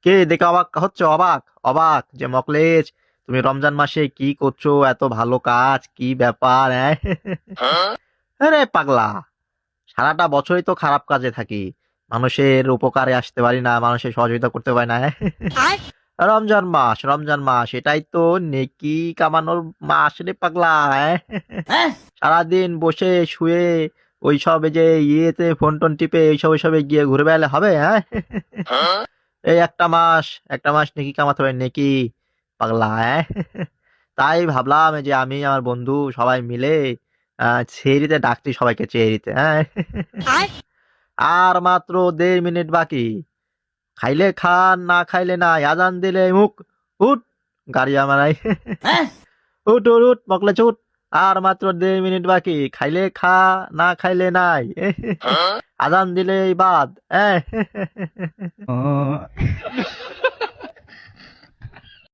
কে দেখে অবাক হচ্ছে? অবাক অবাক যে মকলেশ, তুমি রমজান মাসে কি করছো? এত ভালো কাজ, কি ব্যাপার? আরে পাগলা, সারাটা বছরই তো খারাপ কাজে থাকি, মানুষের উপকারে আসতে পারি না, মানুষের সহযোগিতা করতে পারি না। রমজান মাস, রমজান মাস, এটাই তো নেকি কামানোর মাস রে পাগলা। সারাদিন বসে শুয়ে ওই সব এই যে ইয়েতে ফোন টোন টিপে এইসবে গিয়ে ঘুরে বেড়ালে হবে? এই একটা মাস নেকি কামাতে হবে নেকি পাগলা। তাই ভাবলাম এই যে আমি আমার বন্ধু সবাই মিলে চেরিতে ডাকছি সবাইকে, চেরিতে। আর মাত্র 1.5 মিনিট বাকি, খাইলে খান না খাইলে নাই, আজান দিলে মুখ উঠ, গাড়ি আমারাই। উঠ উঠ উঠ মকলে চুট, আর মাত্র 1.5 মিনিট বাকি, খাইলে খা না খাইলে নাই। আজান দিলেই বাদ।